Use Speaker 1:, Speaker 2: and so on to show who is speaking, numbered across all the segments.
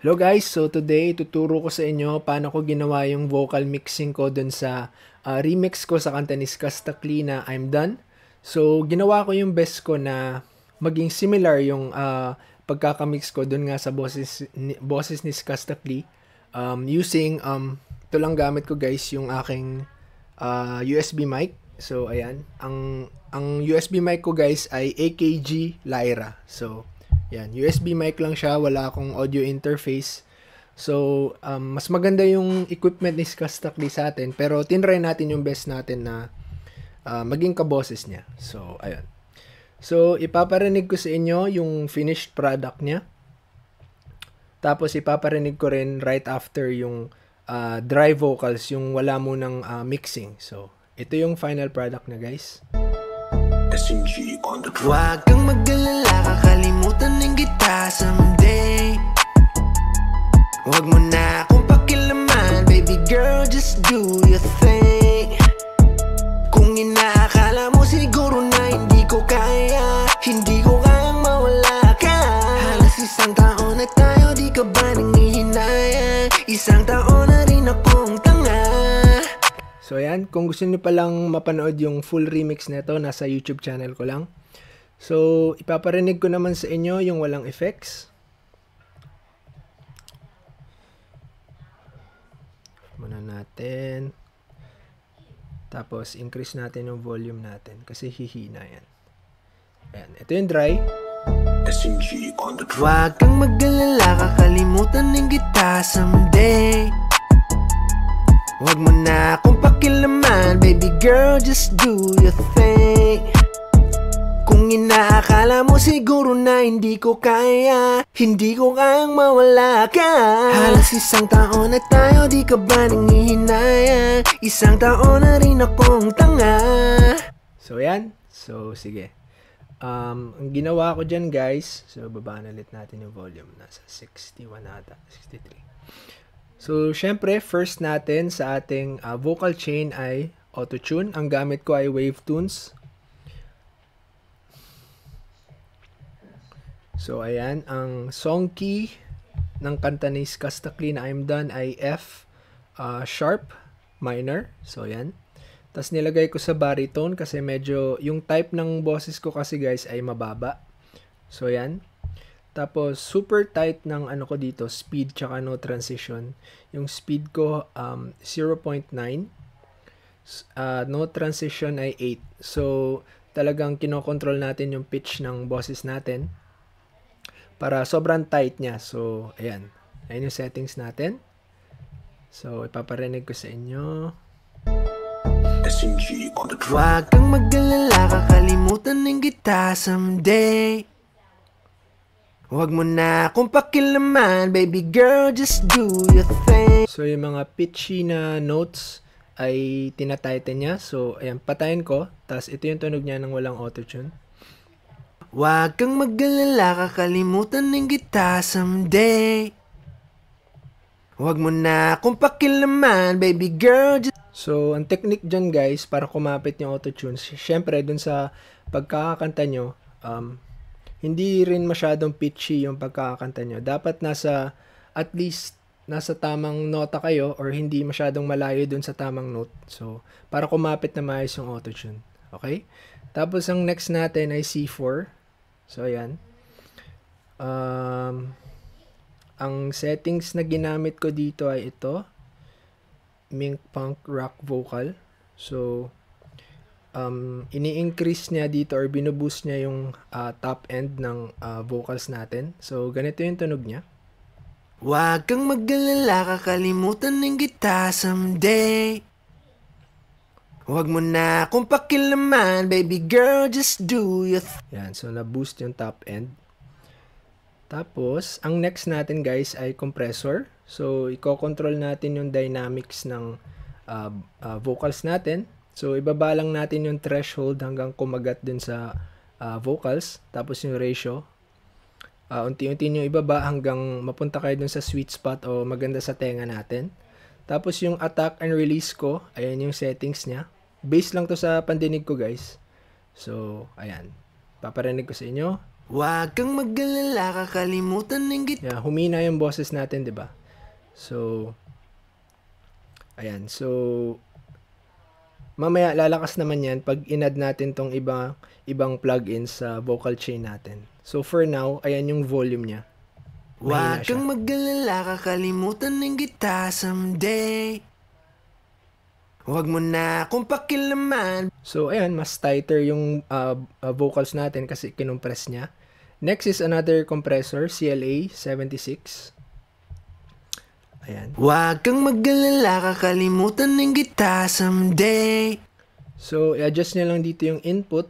Speaker 1: Hello guys, so today tuturo ko sa inyo paano ko ginawa yung vocal mixing ko dun sa remix ko sa kanta ni Skastakli na I'm Done. So ginawa ko yung best ko na maging similar yung pagkakamix ko dun nga sa boses ni Skastakli using ito lang gamit ko guys, yung aking USB mic. So ayan, ang USB mic ko guys ay AKG Lyra. So yan, USB mic lang siya, wala akong audio interface. So, mas maganda yung equipment ni Skastakli sa atin, pero tinry natin yung best natin na maging kaboses niya. So, ayun. So, ipaparinig ko sa inyo yung finished product niya. Tapos, ipaparinig ko rin right after yung dry vocals, yung wala munang mixing. So, ito yung final product na guys.
Speaker 2: SMG on the track. Huwag kang mag-alala, kakalimutan ng kita someday. Huwag mo na akong pakilaman, baby girl, just do your thing. Kung inaakala mo siguro na hindi ko kaya, hindi ko kayang mawala ka. Halos isang taon na tayo, di ka ba nangihinayang? Isang taon na rin akong tanga.
Speaker 1: So ayan, kung gusto niyo palang mapanood yung full remix nito, nasa YouTube channel ko lang. So ipaparinig ko naman sa inyo yung walang effects. Muna natin. Tapos increase natin yung volume natin kasi hihina yan. Ayan, ito yung dry.
Speaker 2: SMG on the track. Huwag kang mag-alala, kakalimutan ng kita someday. Huwag mo na akong pakilaman, baby girl, just do your thing. Kung inaakala mo siguro na hindi ko kaya, hindi ko kayang mawala ka. Halos isang taon na tayo, di ka ba nangihinayang? Isang taon na rin akong tanga.
Speaker 1: So yan, so sige. Ang ginawa ko dyan guys, so babaan ulit natin yung volume, nasa 61 ata, 63. So, syempre, first natin sa ating vocal chain ay auto-tune. Ang gamit ko ay Wavetunes. So, ayan. Ang song key ng kanta ni Skastakli na I'm Done ay F sharp minor. So, ayan. Tapos nilagay ko sa baritone kasi medyo, yung type ng boses ko kasi guys ay mababa. So, ayan. Tapos, super tight ng ano ko dito, speed tsaka no transition. Yung speed ko, 0.9. No transition ay 8. So, talagang kinokontrol natin yung pitch ng boses natin para sobrang tight niya. So, ayan. Ayan yung settings natin. So, ipaparinig ko sa inyo.
Speaker 2: SMG on the track. Huwag kang mag-alala, kakalimutan ng kita someday. Huwag mo na akong pakilaman, baby girl, just do your thing.
Speaker 1: So, yung mga pitchy na notes ay tinatighten niya. So, ayan, patayin ko. Tapos, ito yung tunog niya ng walang autotune.
Speaker 2: Huwag kang mag-alala, kakalimutan ng kita someday. Huwag mo na akong pakilaman, baby girl, just...
Speaker 1: So, ang technique dyan guys, para kumapit yung autotune, syempre, dun sa pagkakakanta nyo, hindi rin masyadong pitchy yung pagkakanta nyo. Dapat at least nasa tamang nota kayo or hindi masyadong malayo dun sa tamang note. So, para kumapit na maayos yung autotune. Okay? Tapos, ang next natin ay C4. So, ayan. Ang settings na ginamit ko dito ay ito. Mink Punk Rock Vocal. So, ini-increase niya dito or binuboost niya yung top end ng vocals natin. So, ganito yung tunog niya.
Speaker 2: Huwag kang mag-alala, kakalimutan ng kita someday. Huwag mo na akong pakilaman, baby girl, just do your
Speaker 1: Yan, so na-boost yung top end. Tapos, ang next natin guys ay compressor. So, i-control natin yung dynamics ng vocals natin. So, ibaba lang natin yung threshold hanggang kumagat dun sa vocals. Tapos yung ratio. Unti-unti nyo ibaba hanggang mapunta kayo dun sa sweet spot o maganda sa tenga natin. Tapos yung attack and release ko, ayan yung settings niya. Base lang to sa pandinig ko guys. So, ayan. Paparinig ko sa inyo.
Speaker 2: Huwag kang mag-alala, kakalimutan ng gitara.
Speaker 1: Yeah, humina yung boses natin, di ba? So, ayan. So, mamaya lalakas naman yan pag inad natin tong ibang plugins sa vocal chain natin. So, for now, ayan yung volume niya. Mahina
Speaker 2: Huwag kang mag-alala, kakalimutan ng gitara someday. Huwag mo na akong pakilaman.
Speaker 1: So, ayan, mas tighter yung vocals natin kasi kinumpress niya. Next is another compressor, CLA 76. Ayan.
Speaker 2: Huwag kang mag-alala, kakalimutan ng gitara someday.
Speaker 1: So, i-adjust niya lang dito yung input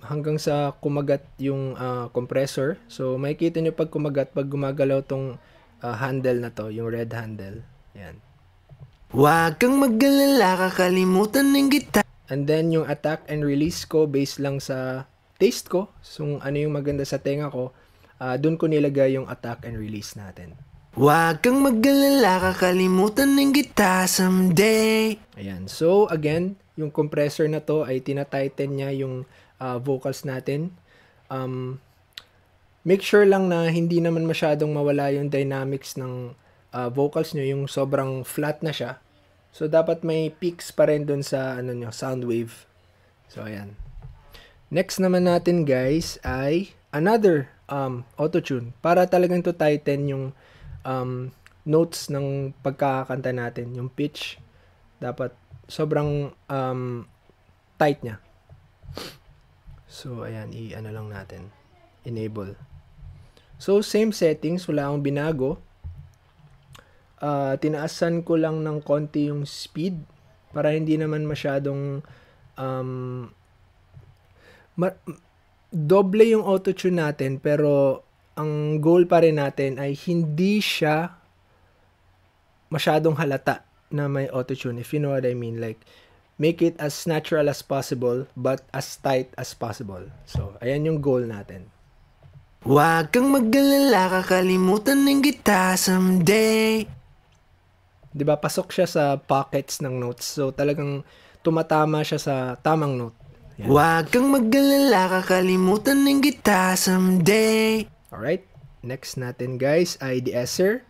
Speaker 1: hanggang sa kumagat yung compressor. So, makikita niyo pag kumagat, pag gumagalaw tong handle na to, yung red handle. Ayan.
Speaker 2: Huwag kang mag-alala, kakalimutan ng gitara.
Speaker 1: And then, yung attack and release ko, based lang sa taste ko, so ano yung maganda sa tenga ko, dun ko nilagay yung attack and release natin.
Speaker 2: Huwag kang mag-alala, kakalimutan ng gitara someday.
Speaker 1: Ayan. So, again, yung compressor na to ay tinatighten niya yung vocals natin. Make sure lang na hindi naman masyadong mawala yung dynamics ng vocals nyo, yung sobrang flat na siya. So, dapat may peaks pa rin dun sa sound wave. So, ayan. Next naman natin, guys, ay another auto-tune. Para talagang to tighten yung notes ng pagkakanta natin. Yung pitch, dapat sobrang tight niya. So, ayan, i-ano lang natin. Enable. So, same settings, wala akong binago. Tinaasan ko lang ng konti yung speed para hindi naman masyadong doble yung auto-tune natin, pero ang goal pa rin natin ay hindi siya masyadong halata na may auto-tune, if you know what I mean. Like, make it as natural as possible but as tight as possible. So, ayan yung goal natin.
Speaker 2: Huwag kang mag-alala, kakalimutan ng gitara someday.
Speaker 1: Diba, pasok siya sa pockets ng notes. So, talagang tumatama siya sa tamang note. Yan.
Speaker 2: Huwag kang mag-alala, kakalimutan ng gitara someday.
Speaker 1: Alright, next natin, guys, ay de-esser.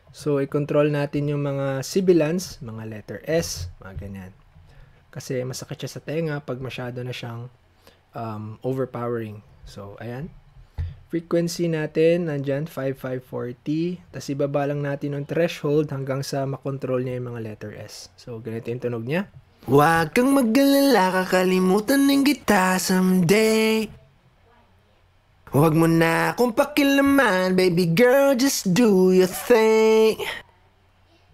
Speaker 1: So, i-control natin yung mga sibilants, mga letter S, mga ganyan. Kasi masakit siya sa tenga pag masyado na siyang overpowering. So, ayan. Frequency natin, nandyan, 5540. Tapos ibaba lang natin yung threshold hanggang sa makontrol niya yung mga letter S. So, ganito yung tunog niya.
Speaker 2: Huwag kang mag-alala, kakalimutan ng gitara someday. Huwag mo na akong pakilaman, baby girl, just do your thing.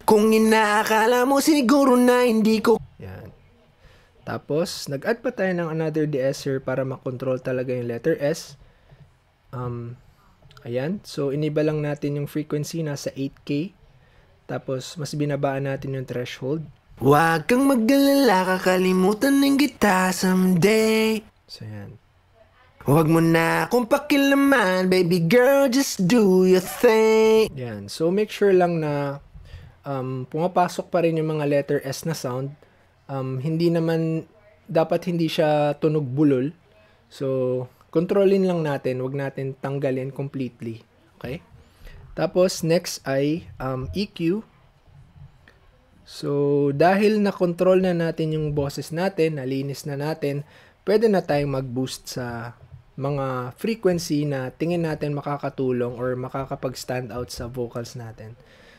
Speaker 2: Kung inaakala mo siguro na hindi ko...
Speaker 1: Yan. Tapos, nag-add pa tayo ng another de-esser para makontrol talaga yung letter S. Ayan. So, iniba lang natin yung frequency, nasa 8K. Tapos, mas binabaan natin yung threshold.
Speaker 2: Huwag kang mag-alala, kakalimutan ng gitara someday.
Speaker 1: So, yan.
Speaker 2: Huwag mo na akong pakilaman, baby girl, just do your thing.
Speaker 1: Yan. So, make sure lang na pumapasok pa rin yung mga letter S na sound. Hindi naman, dapat hindi siya tunog bulol. So, kontrolin lang natin, wag natin tanggalin completely. Okay? Tapos, next ay EQ. So, dahil na-control na natin yung boses natin, nalinis na natin, pwede na tayong mag-boost sa mga frequency na tingin natin makakatulong or makakapag-stand out sa vocals natin.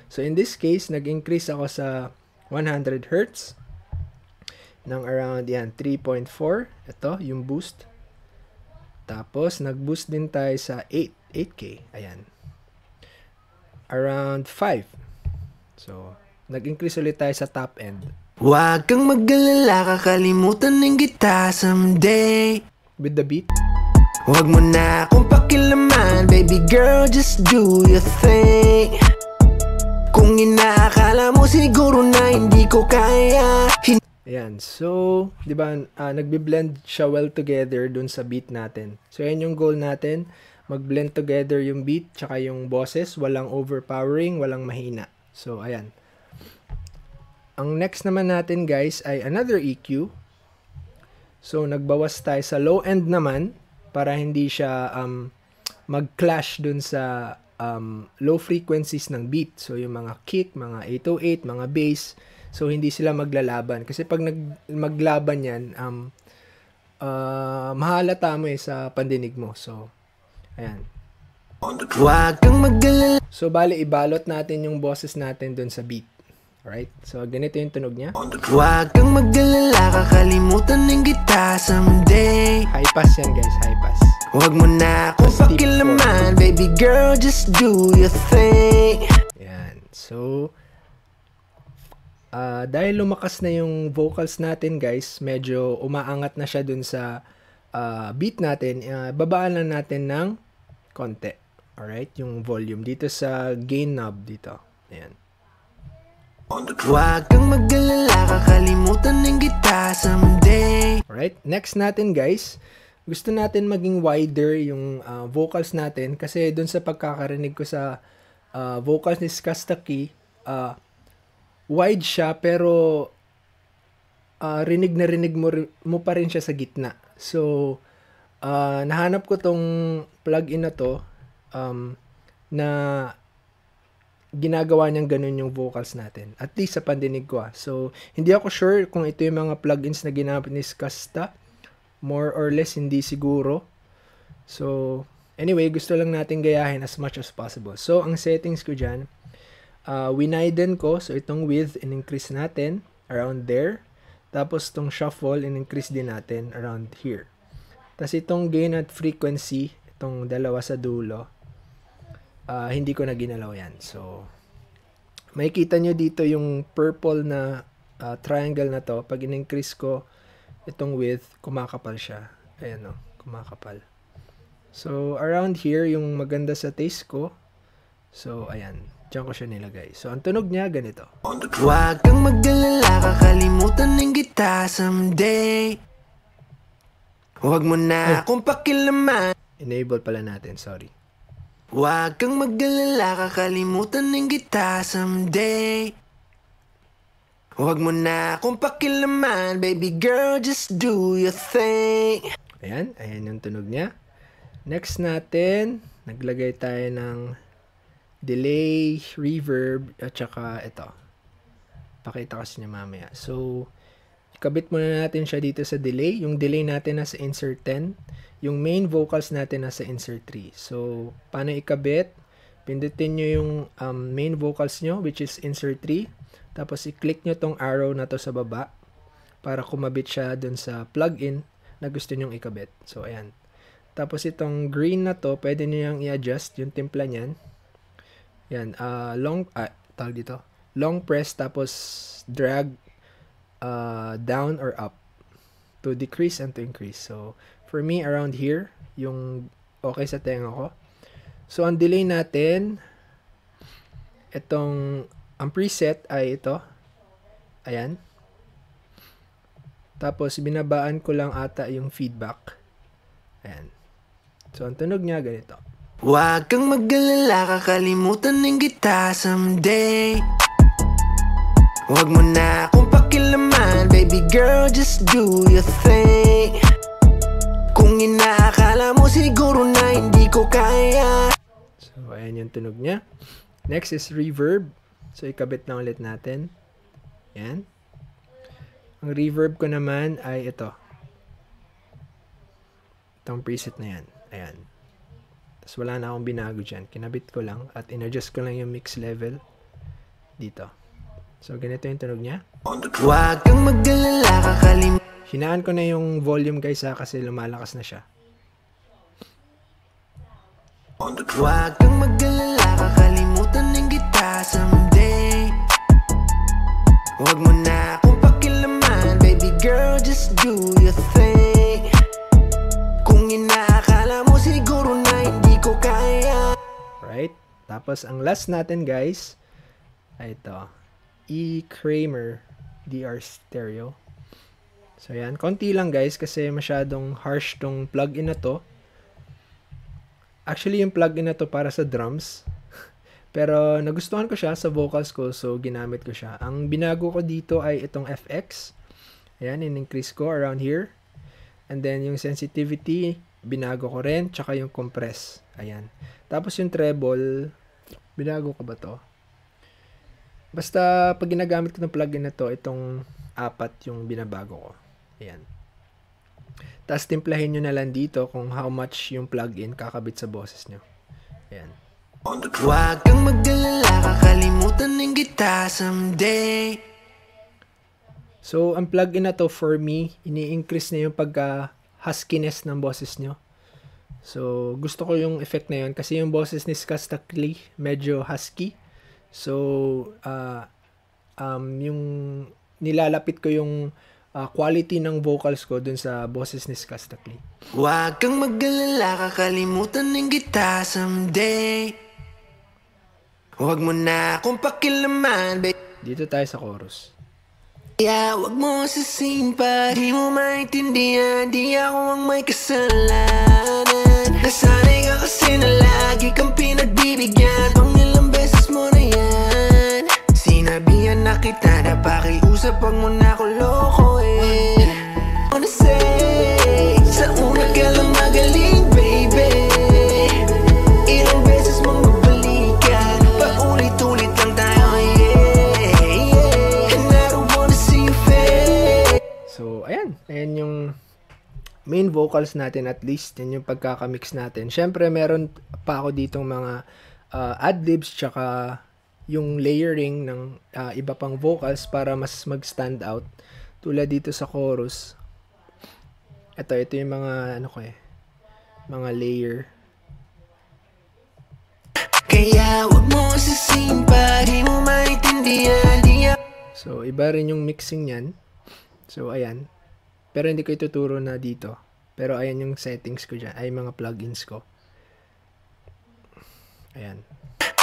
Speaker 1: So, in this case, nag-increase ako sa 100 Hz ng around, yan, 3.4. Ito, yung boost. Tapos, nag-boost din tayo sa 8K. Ayan. Around 5. So, nag-increase ulit tayo sa top end.
Speaker 2: Huwag kang mag-alala, kakalimutan ng gitara someday.
Speaker 1: With the beat.
Speaker 2: Huwag mo na akong pakilaman, baby girl, just do your thing. Kung inaakala mo siguro na hindi ko kaya.
Speaker 1: Ayan. So, di ba, nagbi-blend siya well together dun sa beat natin. So, yan yung goal natin. Mag-blend together yung beat tsaka yung boses. Walang overpowering, walang mahina. So, ayan. Ang next naman natin, guys, ay another EQ. So, nagbawas tayo sa low end naman. para hindi siya mag-clash dun sa low frequencies ng beat. So, yung mga kick, mga 808, mga bass, so hindi sila maglalaban. Kasi pag maglaban yan, mahalata mo sa pandinig mo. So, ayan.
Speaker 2: Huwag kang mag-alala.
Speaker 1: So, bali, ibalot natin yung boses natin dun sa beat. Alright? So, ganito yung tunog niya.
Speaker 2: Huwag kang mag-alala, kakalimutan ng kita someday.
Speaker 1: High pass yan, guys. High pass.
Speaker 2: Huwag mo na akong pakilaman, baby girl, just do your thing.
Speaker 1: Yan. So, dahil lumakas na yung vocals natin, guys, medyo umaangat na siya dun sa beat natin, babaan lang natin ng konti. Alright, yung volume dito sa gain knob dito. Ayan.
Speaker 2: Huwag kang mag-alala, kakalimutan ng kita someday.
Speaker 1: Alright, next natin, guys, gusto natin maging wider yung vocals natin kasi dun sa pagkakarinig ko sa vocals ni Skastaki, wide siya pero rinig na rinig mo pa rin siya sa gitna. So, nahanap ko tong plugin na to na ginagawa niyang ganun yung vocals natin. At least sa pandinig ko. So, hindi ako sure kung ito yung mga plugins na ginamit ni Skasta. More or less, hindi siguro. So, anyway, gusto lang natin gayahin as much as possible. So, ang settings ko dyan, winiden ko. So, itong width, in-increase natin around there. Tapos, itong shuffle, in-increase din natin around here. Tapos, itong gain at frequency, itong dalawa sa dulo, hindi ko na ginalaw yan. So, makikita nyo dito yung purple na triangle na to. Pag in-increase ko itong width, kumakapal siya. Ayan o, kumakapal. So, around here, yung maganda sa taste ko. So, ayan. Diyan ko siya nilagay. So, ang tunog niya, ganito.
Speaker 2: Huwag kang mag-alala, kakalimutan ng kita someday. Huwag mo na akong pakilaman.
Speaker 1: Enable pala natin, sorry.
Speaker 2: Huwag kang mag-alala, kakalimutan ng kita someday. Huwag mo na akong pakilaman, baby girl, just do your thing.
Speaker 1: Ayan, ayan yung tunog niya. Next natin, naglagay tayo ng delay, reverb, at saka ito. Pakita kasi niya mamaya. So, ikabit muna natin siya dito sa delay. Yung delay natin nasa insert 10. Yung main vocals natin nasa insert 3. So, paano ikabit? Pindutin nyo yung main vocals nyo, which is insert 3. Tapos, i-click nyo tong arrow na to sa baba para kumabit siya dun sa plugin na gusto nyong ikabit. So, ayan. Tapos, itong green na to, pwede nyo yung i-adjust yung timpla nyan. Yan. Tawag dito. Long press, tapos drag down or up to decrease and to increase. So, for me, around here, yung okay sa tenga ko. So, ang delay natin, ang preset ay ito. Ayan. Tapos, binabaan ko lang ata yung feedback. Ayan. So, ang tunog niya, ganito.
Speaker 2: Huwag kang mag-alala, kakalimutan ng kita someday. Huwag mo na akong pakilaman, baby girl, just do your thing. Kung inaakala mo siguro na hindi ko kaya.
Speaker 1: So, ayan yung tunog niya. Next is reverb. So, ikabit na ulit natin. Ayan. Ang reverb ko naman ay ito. Itong preset na yan. Ayan. Tapos wala na akong binago dyan. Kinabit ko lang at in-adjust ko lang yung mix level dito. So, ganito yung tunog niya.
Speaker 2: Huwag kang mag-alala, kakalimutan.
Speaker 1: Hinaan ko na yung volume guys kasi lumalakas na siya.
Speaker 2: Huwag kang mag-alala, kakalimutan ng kita someday. Huwag mo na akong pakilaman, baby girl, just do your thing. Kung inaakala mo siguro na hindi ko kaya.
Speaker 1: Right? Tapos ang last natin guys ay ito. E. Kramer DR Stereo. So yan, konti lang guys kasi masyadong harsh tong plugin na to. Actually yung plugin na to para sa drums. Pero nagustuhan ko siya sa vocals ko so ginamit ko siya. Ang binago ko dito ay itong FX. Ayan, in-increase ko around here. And then yung sensitivity binago ko rin, tsaka yung compress. Ayan. Tapos yung treble, binago ko ba to? Basta pag ginagamit ko ng plugin na to, itong 4 yung binabago ko. Ayan. Tapos timplahin nyo na lang dito kung how much yung plugin kakabit sa boses nyo. Ayan.
Speaker 2: Huwag kang mag-alala, kakalimutan ng kita someday.
Speaker 1: So, ang plugin na to for me, ini-increase na yung pagka-huskiness ng boses nyo. So, gusto ko yung effect na yun kasi yung boses ni Skastakli medyo husky. So, yung nilalapit ko yung quality ng vocals ko dun sa boses ni Skastakli.
Speaker 2: Huwag kang mag-alala, kakalimutan ng kita someday. Huwag mo na akong pakilaman, babe.
Speaker 1: Dito tayo sa chorus.
Speaker 2: Yeah, huwag mo sisihin pa, di mo maintindihan, di ako ang may kasalanan. Nasanay ka kasi na lagi kang pinagbibigyan, pang ilang beses mo na yan. Sinabihan na kita na pakiusap, wag mo na ako lokohin. Wanna say, sa una ka lang magaling, baby. Ilang beses mong magbalikan, paulit-ulit lang tayo, yeah, yeah. And I don't wanna see you fade.
Speaker 1: So, ayan. Ayan yung main vocals natin at least. Yan yung pagkakamix natin. Siyempre, meron pa ako ditong mga adlibs tsaka yung layering ng iba pang vocals para mas mag-stand out. Tulad dito sa chorus. Ito yung mga mga layer.
Speaker 2: Kaya wag mo sisihin pa, di mo maintindihan,
Speaker 1: So, iba rin yung mixing niyan. So, ayan. Pero hindi ko ituturo na dito. Pero ayan yung settings ko dyan. Ay, mga plugins ko. Ayan.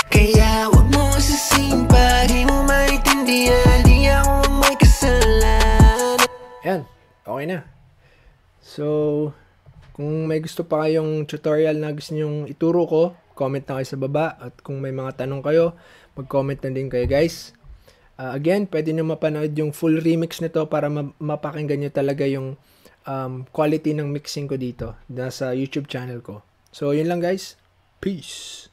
Speaker 2: Kaya wag mo sisihin pa, di mo maintindihan, di ako ang may kasalanan.
Speaker 1: Ayan. Okay na. So, kung may gusto pa kayong tutorial na gusto nyong ituro ko, comment na kayo sa baba. At kung may mga tanong kayo, mag-comment na din kayo, guys. Again, pwede nyo mapanood yung full remix nito para mapakinggan nyo talaga yung quality ng mixing ko dito. Nasa YouTube channel ko. So, yun lang, guys. Peace!